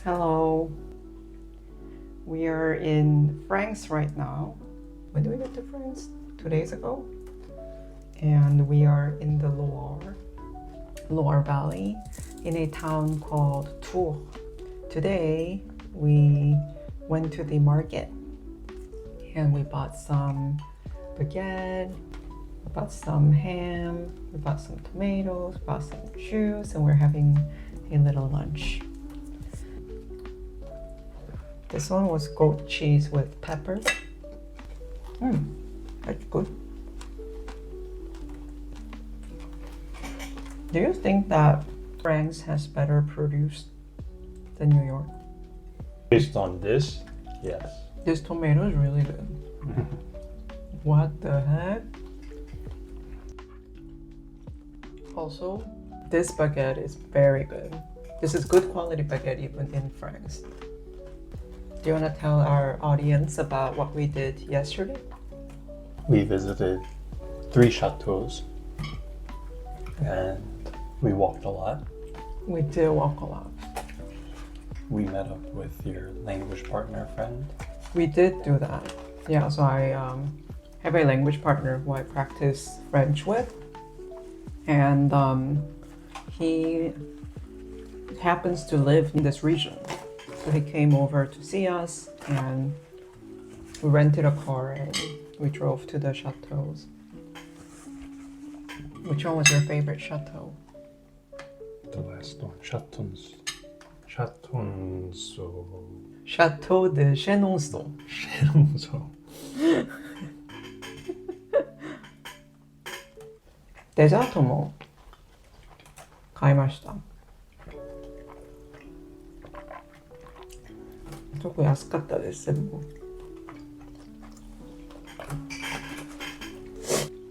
Hello. We are in France right now. When did we get to France? 2 days ago. And we are in the Loire Valley, in a town called Tours. Today we went to the market and we bought some baguette, we bought some ham, we bought some tomatoes, bought some juice, and we're having a little lunch. This one was goat cheese with pepper. That's good. Do you think that France has better produce than New York? Based on this, yes. This tomato is really good. What the heck? Also, this baguette is very good. This is good quality baguette even in France. Do you want to tell our audience about what we did yesterday? We visited 3 chateaux and we walked a lot. We did walk a lot. We met up with your language partner friend. We did do that. Yeah, so I have a language partner who I practice French with. And he happens to live in this region. So he came over to see us and we rented a car and we drove to the chateaus. Which one was your favorite chateau? The last one, Chateau Chateau de Chenonceau. Chenonceau. デザートも買いました。すごく安かったです、全部。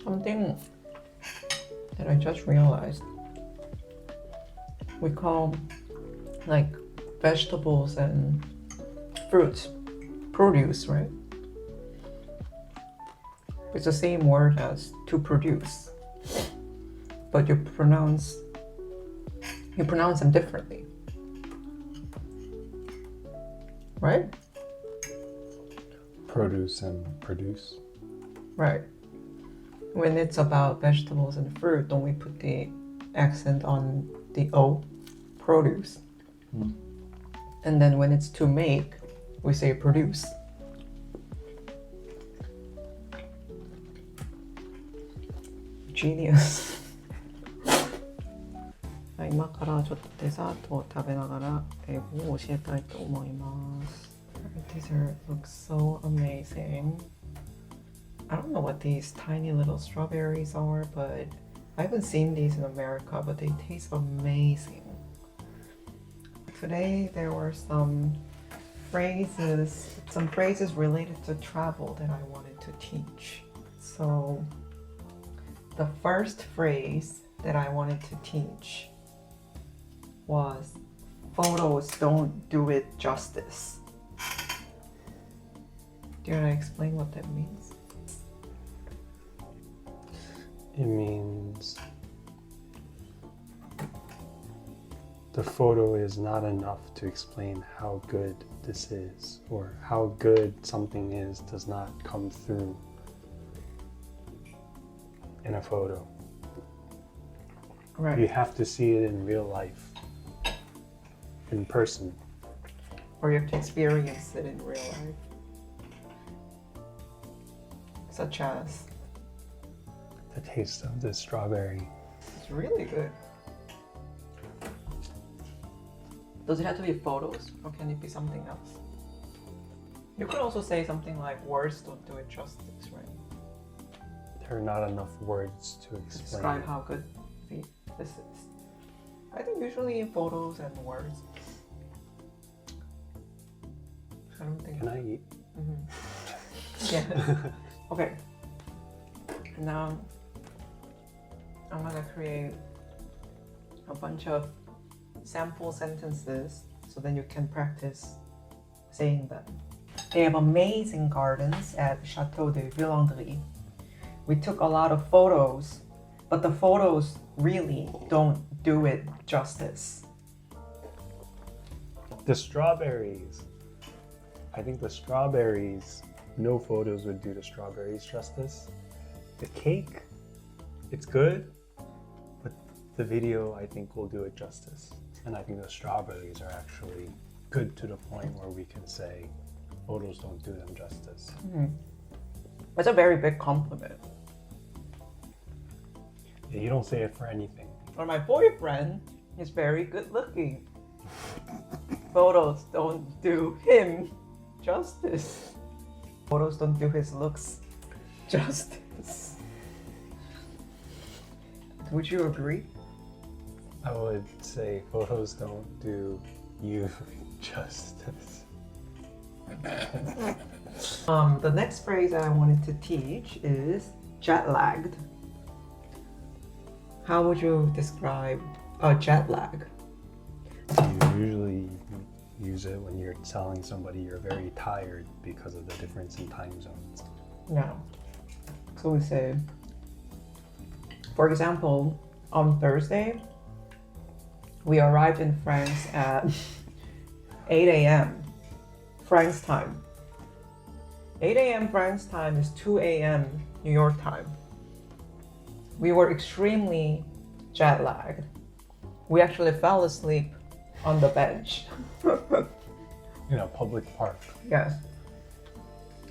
Something that I just realized. We call like vegetables and fruits produce, right? It's the same word as to produce, but you pronounce them differently, right? Produce and produce. Right. When it's about vegetables and fruit, don't we put the accent on the O, produce? And then when it's to make, we say produce. Genius. 今からちょっとデザートを食べながら英語を教えたいと思います。Dessert looks so amazing. I don't know what these tiny little strawberries are, but I haven't seen these in America, but they taste amazing. Today there were some phrases related to travel that I wanted to teach. So the first phrase that I wanted to teach was photos don't do it justice. Do you want to explain what that means? It means the photo is not enough to explain how good this is, or how good something is does not come through in a photo. Right. You have to see it in real life, in person. Or you have to experience it in real life. Such as? The taste of the strawberry. It's really good. Does it have to be photos, or can it be something else? You could also say something like words don't do it justice, right? There are not enough words to explain. Describe how good this is. I think usually photos and words. I don't think. Can I eat? Yeah. Okay. Now I'm gonna create a bunch of sample sentences so then you can practice saying them. They have amazing gardens at Chateau de Villandry. We took a lot of photos, but the photos really don't do it justice. The strawberries. I think the strawberries, no photos would do the strawberries justice. The cake, it's good, but the video I think will do it justice. And I think the strawberries are actually good to the point where we can say photos don't do them justice. That's a very big compliment. Yeah, you don't say it for anything. Or my boyfriend is very good looking. Photos don't do him justice. Photos don't do his looks justice. Would you agree? I would say photos don't do you justice. The next phrase I wanted to teach is jet lagged. How would you describe a jet lag? You usually use it when you're telling somebody you're very tired because of the difference in time zones. Yeah. So we say, for example, on Thursday, we arrived in France at 8 a.m. France time. 8 a.m. France time is 2 a.m. New York time. We were extremely jet lagged. We actually fell asleep on the bench. In a public park. Yes.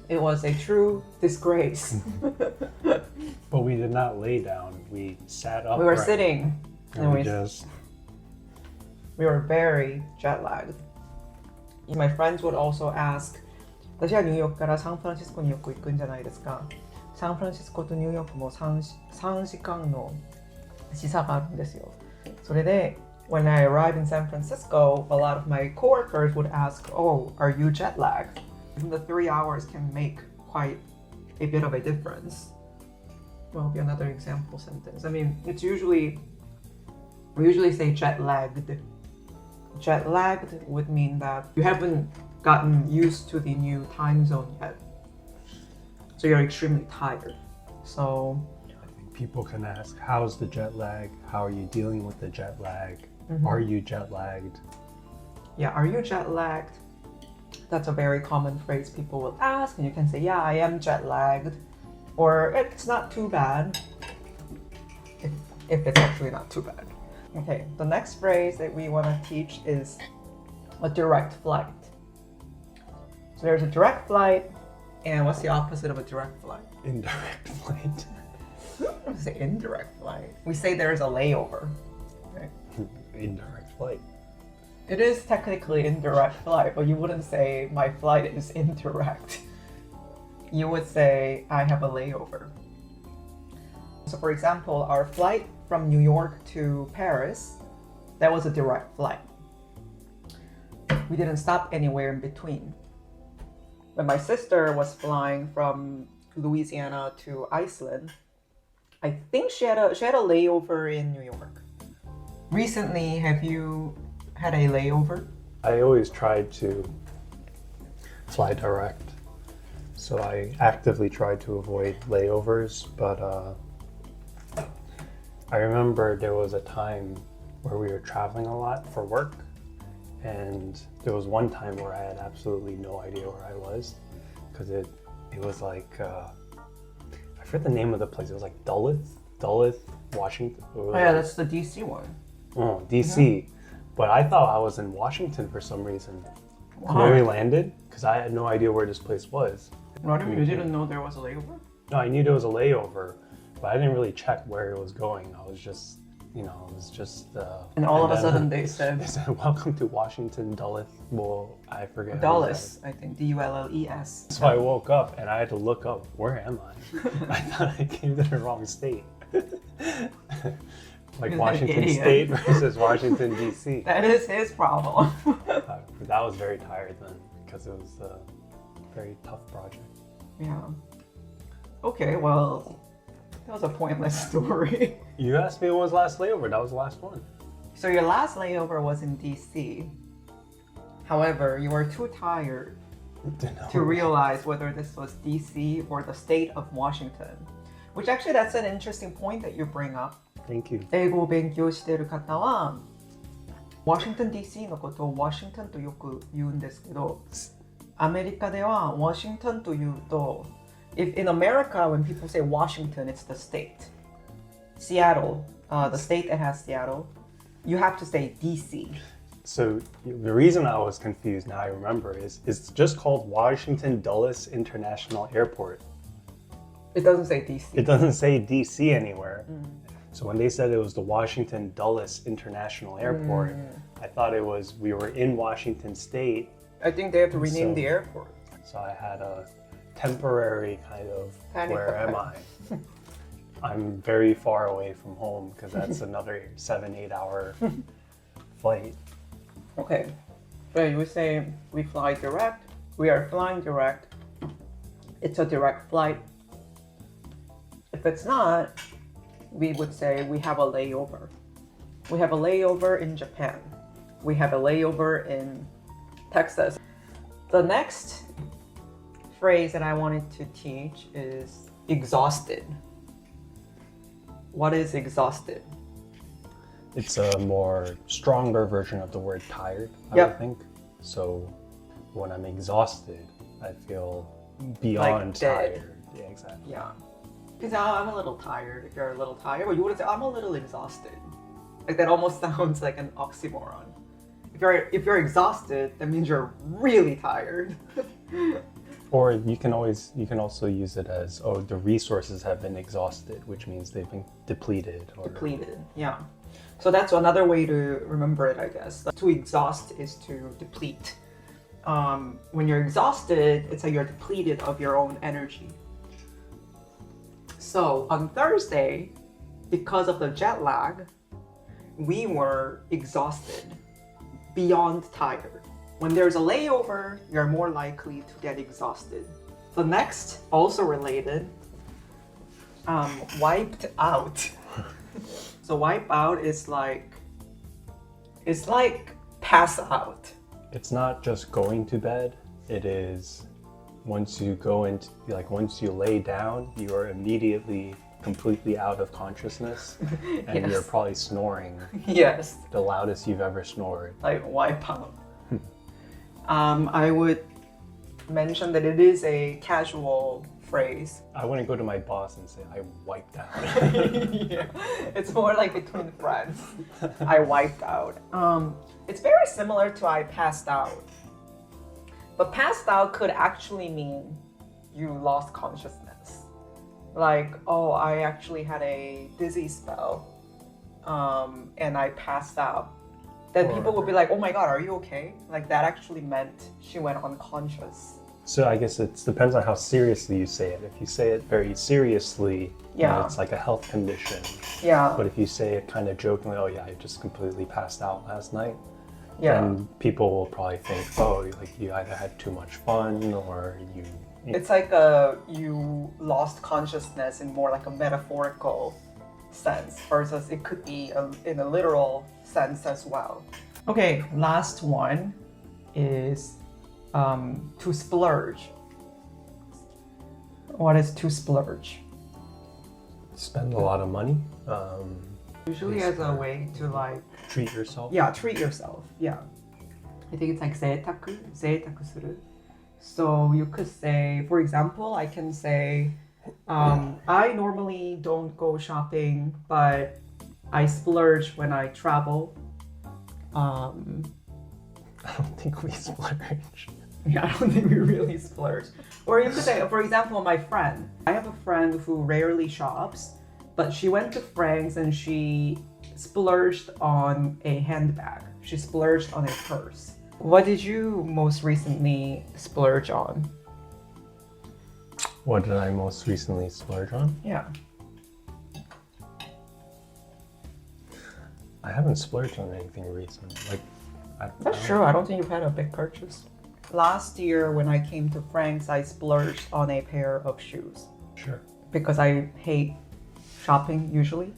It was a true disgrace. But we did not lay down. We sat up. We were sitting. And we were very jet lagged. My friends would also ask, 私はニューヨークからサンフランシスコによく行くんじゃないですか。サンフランシスコとニューヨークも 3時間の時差があるんですよ。それで when I arrived in San Francisco, a lot of my coworkers would ask, oh, are you jet lagged? The 3 hours can make quite a bit of a difference. Well, be another example sentence. I mean, we usually say jet lagged. Jet lagged would mean that you haven't gotten used to the new time zone yet. So you're extremely tired. So I think people can ask, how's the jet lag? How are you dealing with the jet lag? Are you jet lagged? Yeah, are you jet lagged? That's a very common phrase people will ask, and you can say, yeah, I am jet lagged. Or it's not too bad. If it's actually not too bad. Okay, the next phrase that we want to teach is a direct flight. So there's a direct flight, and what's the opposite of a direct flight? Indirect flight. We say indirect flight. We say there's a layover. Right? Indirect flight. It is technically indirect flight, but you wouldn't say my flight is indirect. You would say I have a layover. So for example, our flight from New York to Paris, that was a direct flight. We didn't stop anywhere in between. When my sister was flying from Louisiana to Iceland, I think she had a layover in New York. Recently, have you had a layover? I always tried to fly direct. So I actively tried to avoid layovers, but I remember there was a time where we were traveling a lot for work, and there was one time where I had absolutely no idea where I was, because it was like, I forget the name of the place, it was like Duluth, Washington. Oh yeah, that's the DC one. Oh, DC. Yeah. But I thought I was in Washington for some reason. Wow. When we landed, because I had no idea where this place was. You didn't know there was a layover? No, I knew there was a layover, but I didn't really check where it was going. I was just, and all of a sudden they said, welcome to Washington, Duluth. Well, I forget. Dulles, I think, Dulles. So I woke up and I had to look up, where am I? I thought I came to the wrong state. Like Washington State versus Washington, D.C. That is his problem. That was very tired then, because it was a very tough project. Yeah. Okay, well, that was a pointless story. You asked me what was last layover. That was the last one. So your last layover was in DC. However, you were too tired to realize whether this was DC or the state of Washington. Which actually, that's an interesting point that you bring up. Thank you. 英語を勉強している方は Washington DC のことを Washington とよく言うんですけど、アメリカでは Washington というと、if in America when people say Washington, it's the state. Seattle, the state that has Seattle, you have to say DC. So the reason I was confused, now I remember, is it's just called Washington Dulles International Airport. It doesn't say DC. It doesn't say DC anywhere. So when they said it was the Washington Dulles International Airport, I thought it was we were in Washington State. I think they have to rename the airport. So I had a temporary kind of, Panic where am I? I'm very far away from home because that's another 7-8 hour flight. Okay, so you would say we fly direct. We are flying direct. It's a direct flight. If it's not, we would say we have a layover. We have a layover in Japan. We have a layover in Texas. The next phrase that I wanted to teach is exhausted. What is exhausted? It's a more stronger version of the word tired, I Yep. would think. So when I'm exhausted, I feel beyond Like dead. tired. Yeah, exactly. Yeah. Because I'm a little tired. If you're a little tired, or you would say I'm a little exhausted. Like that almost sounds like an oxymoron. If you're exhausted, that means you're really tired. Or you can also use it as, oh, the resources have been exhausted, which means they've been depleted. Or... Depleted, yeah. So that's another way to remember it, I guess. To exhaust is to deplete. When you're exhausted, it's like you're depleted of your own energy. So on Thursday, because of the jet lag, we were exhausted, beyond tired. When there's a layover, you're more likely to get exhausted. The next, also related, wiped out. So wipe out is like, it's like pass out. It's not just going to bed. It is once you go into, like once you lay down, you are immediately completely out of consciousness and Yes. you're probably snoring Yes, the loudest you've ever snored. like wipe out. I would mention that it is a casual phrase. I wouldn't go to my boss and say, I wiped out. Yeah, it's more like between friends. I wiped out. It's very similar to I passed out. But passed out could actually mean you lost consciousness. Like, oh, I actually had a dizzy spell and I passed out. Then people would be like, oh my God, are you okay? Like that actually meant she went unconscious. So I guess it depends on how seriously you say it. If you say it very seriously, you know, Yeah. it's like a health condition. Yeah, But if you say it kind of jokingly, oh yeah, I just completely passed out last night, yeah. then people will probably think, oh, like you either had too much fun or you It's like you lost consciousness in more like a metaphorical sense versus it could be in a literal sense as well. Okay, last one is to splurge. What is to splurge? spend a lot of money, Usually as a way to like, treat yourself. yeah, treat yourself. Yeah. I think it's like 贅沢する. So you could say, for example, I can say, I normally don't go shopping, but I splurge when I travel. I don't think we splurge. Yeah, I don't think we really splurge. Or you could say, for example, my friend. I have a friend who rarely shops, but she went to Frank's and she splurged on a handbag. She splurged on a purse. What did you most recently splurge on? What did I most recently splurge on? Yeah. I haven't splurged on anything recent. Like, That's true. I don't think you've had a big purchase. Last year, when I came to Frank's, I splurged on a pair of shoes Sure. because I hate shopping usually.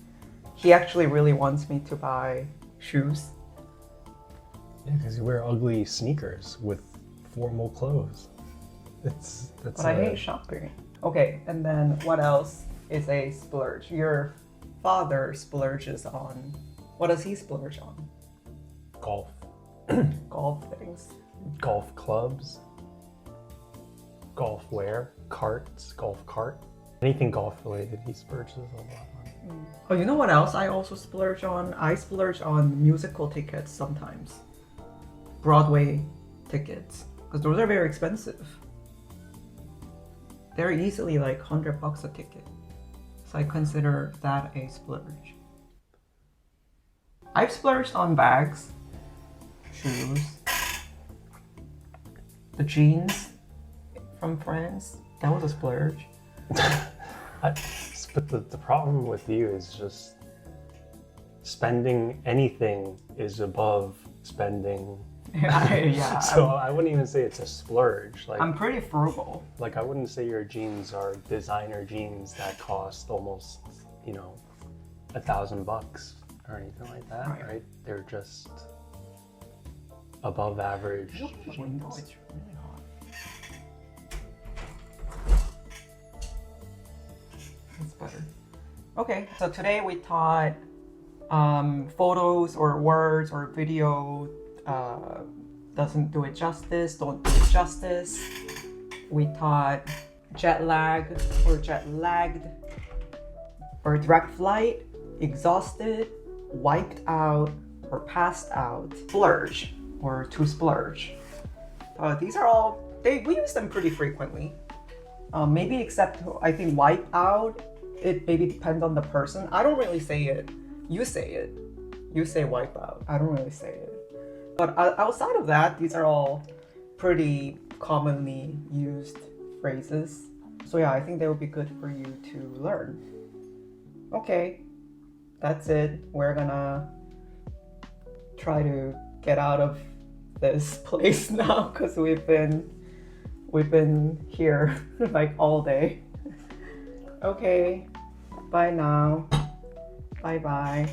He actually really wants me to buy shoes. Yeah, because you wear ugly sneakers with formal clothes. That's But I hate shopping. Okay, and then what else is a splurge? Your father splurges on. What does he splurge on? golf Golf things. golf clubs, golf wear, carts, golf cart. Anything golf related, he splurges a lot on. Oh, you know what else I also splurge on? I splurge on musical tickets sometimes. Broadway tickets. Because those are very expensive. They're easily like $100 a ticket. So I consider that a splurge. I've splurged on bags, shoes, the jeans from France. That was a splurge. But the problem with you is just spending anything is above spending. Yeah, So I wouldn't even say it's a splurge. Like I'm pretty frugal. Like I wouldn't say your jeans are designer jeans that cost almost, you know, $1,000 or anything like that, right? They're just above average Window, jeans. it's really hot. That's better. Okay, so today we taught photos or words or video doesn't do it justice, don't do it justice. We taught jet lag or jet lagged, or direct flight, exhausted, wiped out, or passed out, splurge or to splurge. These are all, we use them pretty frequently. Maybe except I think wipe out, it maybe depends on the person. I don't really say it. You say it. You say wipe out. I don't really say it. But outside of that, these are all pretty commonly used phrases. So yeah, I think they would be good for you to learn. Okay, that's it. We're gonna try to get out of this place now because we've been here like all day. Okay, bye now. Bye bye.